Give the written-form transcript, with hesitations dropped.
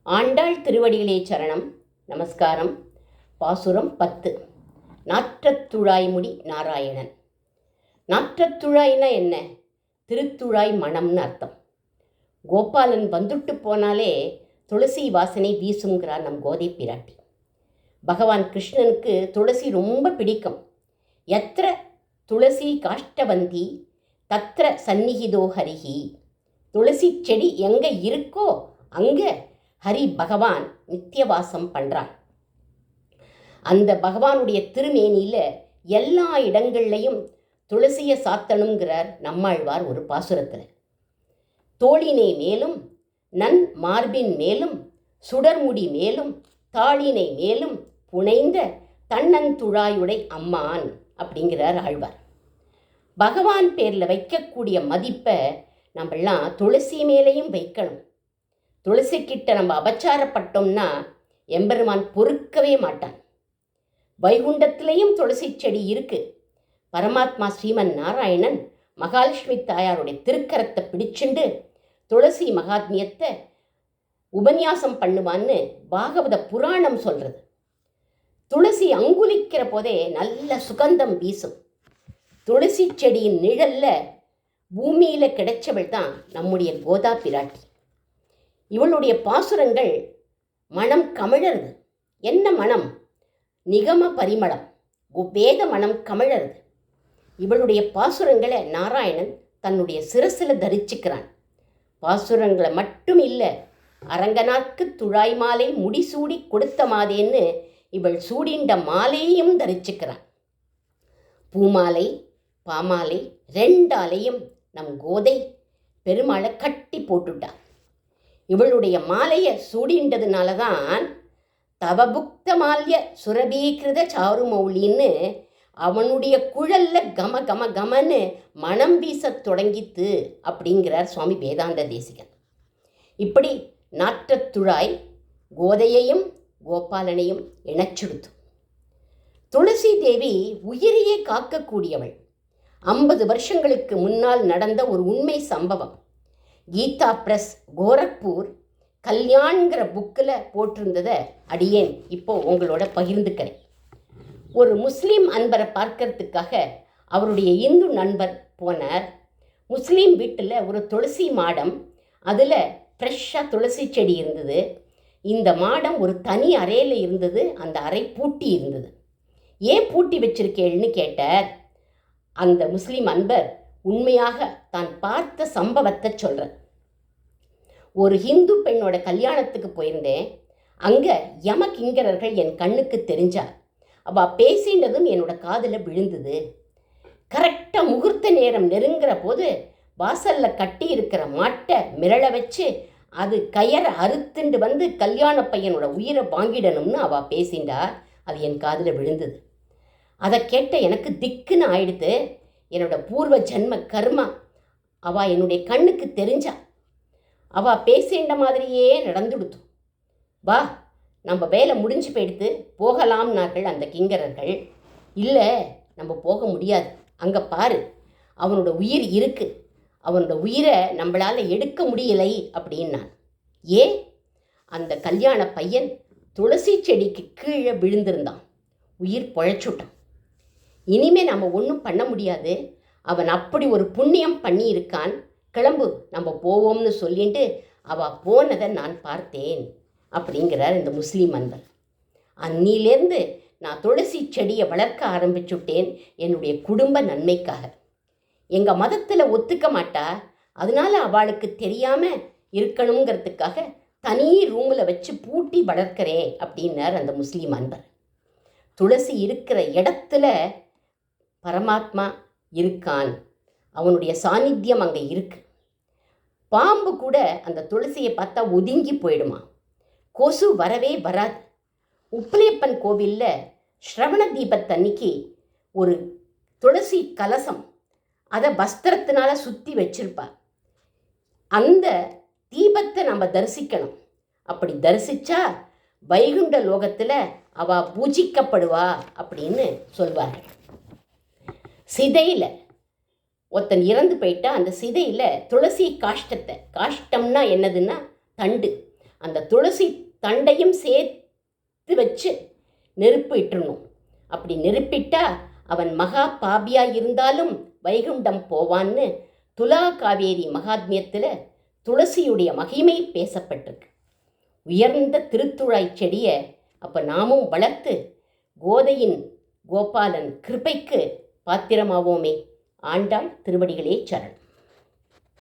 ஆண்டாள் திருவடிகளே சரணம். நமஸ்காரம். பாசுரம் 10. நாற்றத்துழாய்முடி நாராயணன். நாற்றத்துழாய்னா என்ன? திருத்துழாய் மணம்னு அர்த்தம். கோபாலன் வந்துட்டு போனாலே துளசி வாசனை வீசுங்கிறார் நம் கோதை பிராட்டி. பகவான் கிருஷ்ணனுக்கு துளசி ரொம்ப பிடிக்கும். எத்திர துளசி காஷ்டவந்தி தத்திர சந்நிகிதோ ஹரிஹி. துளசி செடி எங்கே இருக்கோ அங்கே ஹரி பகவான் நித்தியவாசம் பண்ணுறான். அந்த பகவானுடைய திருமேனியில் எல்லா இடங்கள்லையும் துளசியை சாத்தணுங்கிறார் நம்மாழ்வார் ஒரு பாசுரத்தில். தோளினை மேலும் நன் மார்பின் மேலும் சுடர்முடி மேலும் தாளினை மேலும் புனைந்த தன்னந்துழாயுடை அம்மான் அப்படிங்கிறார் ஆழ்வார். பகவான் பேரில் வைக்கக்கூடிய மதிப்பை நம்மெல்லாம் துளசி மேலேயும் வைக்கணும். துளசிக்கிட்ட நம்ம அபச்சாரப்பட்டோம்னா எம்பெருமான் பொறுக்கவே மாட்டான். வைகுண்டத்திலையும் துளசி செடி இருக்கு. பரமாத்மா ஸ்ரீமன் நாராயணன் மகாலட்சுமி தாயாருடைய திருக்கரத்தை பிடிச்சுண்டு துளசி மகாத்மியத்தை உபன்யாசம் பண்ணுவான்னு பாகவத புராணம் சொல்றது. துளசி அங்குலிக்கிற போதே நல்ல சுகந்தம் வீசும். துளசி செடியின் நிழல்ல பூமியில கிடைச்சவள் தான் நம்முடைய கோதா பிராட்டி. இவளுடைய பாசுரங்கள் மனம் கமிழருது. என்ன மனம்? நிகம பரிமளம், வேத மனம் கமிழருது. இவளுடைய பாசுரங்களை நாராயணன் தன்னுடைய சிரசில் தரிச்சுக்கிறான். பாசுரங்களை மட்டும் இல்லை, அரங்கனார்க்கு துழாய் மாலை முடிசூடி கொடுத்த மாதேன்னு இவள் சூடிண்ட மாலையையும் தரிச்சுக்கிறான். பூமாலை பாமாலை ரெண்டாலையும் நம் கோதை பெருமாளை கட்டி போட்டுட்டார். இவளுடைய மாலையை சூடின்றதுனால தான் தவபுக்த மால்ய சுரபீகிருத சாருமௌலின்னு அவனுடைய குழல்ல கம கம கமன்னு மனம் வீசத் தொடங்கித்து அப்படிங்கிறார் சுவாமி வேதாந்த தேசிகன். இப்படி நாற்றத்துழாய் கோதையையும் கோபாலனையும் இணைச்சுடுத்து. துளசி தேவி உயிரையே காக்கக்கூடியவள். 50 வருஷங்களுக்கு முன்னால் நடந்த ஒரு உண்மை சம்பவம். கீதா பிரஸ் கோரக்பூர் கல்யாண்கிற புக்கில் போட்டிருந்ததை அடியேன் இப்போ உங்களோட பகிர்ந்துக்கிறேன். ஒரு முஸ்லீம் அன்பரை பார்க்கறதுக்காக அவருடைய இந்து நண்பர் போனார். முஸ்லீம் வீட்டில் ஒரு துளசி மாடம், அதில் ஃப்ரெஷ்ஷாக துளசி செடி இருந்தது. இந்த மாடம் ஒரு தனி அறையில் இருந்தது. அந்த அறை பூட்டி இருந்தது. ஏன் பூட்டி வச்சிருக்கேள்னு கேட்டார். அந்த முஸ்லீம் அன்பர் உண்மையாக தான் பார்த்த சம்பவத்தை சொல்கிறார். ஒரு ஹிந்து பெண்ணோட கல்யாணத்துக்கு போயிருந்தேன். அங்கே யமகிங்கரர்கள் என் கண்ணுக்கு தெரிஞ்சார். அவள் பேசின்றதும் என்னோட காதில் விழுந்தது. கரெக்டாக முகூர்த்த நேரம் நெருங்குற போது வாசலில் கட்டி இருக்கிற மாட்டை மிரள வச்சு அது கயரை அறுத்துண்டு வந்து கல்யாண பையனோட உயிரை வாங்கிடணும்னு அவள் பேசிண்டார். அது என் காதில் விழுந்தது. அதை கேட்ட எனக்கு திக்குன்னு ஆயிடுத்து. என்னோட பூர்வ ஜென்ம கர்மா. அவள் என்னுடைய கண்ணுக்கு தெரிஞ்சா. அவள் பேசின்ற மாதிரியே நடந்துடுத்து. வா, நம்ம வேலை முடிஞ்சு போயிடுத்து, போகலாம்னார்கள் அந்த கிங்கரர்கள். இல்லை, நம்ம போக முடியாது. அங்கே பாரு, அவனோட உயிர் இருக்கு. அவனோட உயிரை நம்மளால் எடுக்க முடியலை அப்படின்னான். ஏன்? அந்த கல்யாண பையன் துளசி செடிக்கு கீழே விழுந்திருந்தான். உயிர் பொழைச்சுட்டான். இனிமே நம்ம ஒன்றும் பண்ண முடியாது. அவன் அப்படி ஒரு புண்ணியம் பண்ணி இருக்கான். கிளம்பு, நம்ம போவோம்னு சொல்லிட்டு அவள் போனதை நான் பார்த்தேன் அப்படிங்கிறார் இந்த முஸ்லீம் அன்பர். அன்னிலேருந்து நான் துளசி செடியை வளர்க்க ஆரம்பிச்சுட்டேன் என்னுடைய குடும்ப நன்மைக்காக. எங்கள் மதத்தில் ஒத்துக்க மாட்டா, அதனால அவளுக்கு தெரியாமல் இருக்கணுங்கிறதுக்காக தனி ரூமில் வச்சு பூட்டி வளர்க்கிறேன் அப்படின்னார் அந்த முஸ்லீம் அன்பர். துளசி இருக்கிற இடத்துல பரமாத்மா இருக்கான். அவனுடைய சாநித்தியம் அங்கே இருக்கு. பாம்பு கூட அந்த துளசியை பார்த்தா ஒதுங்கி போயிடுமா. கொசு வரவே வராது. உப்பிலியப்பன் கோவிலில் ஸ்ரவண தீபத்தன்னைக்கு ஒரு துளசி கலசம், அதை வஸ்திரத்தினால சுற்றி வச்சிருப்பா. அந்த தீபத்தை நம்ம தரிசிக்கணும். அப்படி தரிசித்தா வைகுண்ட லோகத்தில் அவள் பூஜிக்கப்படுவா அப்படின்னு சொல்வார்கள். சிதையில் ஒருத்தன் இறந்து போயிட்டா அந்த சிதையில் துளசி காஷ்டத்தை, காஷ்டம்னா என்னதுன்னா தண்டு, அந்த துளசி தண்டையும் சேர்த்து வச்சு நெருப்பு இட்டுணும். அப்படி நெருப்பிட்டா அவன் மகா பாபியாக இருந்தாலும் வைகுண்டம் போவான்னு துலா காவேரி மகாத்மியத்தில் துளசியுடைய மகிமை பேசப்பட்டிருக்கு. உயர்ந்த திருத்துழாய் செடியை அப்போ நாமும் வளர்த்து கோதையின் கோபாலன் கிருபைக்கு பாத்திரமாவோமே. ஆண்டாள் திருவடிகளே சரணம்.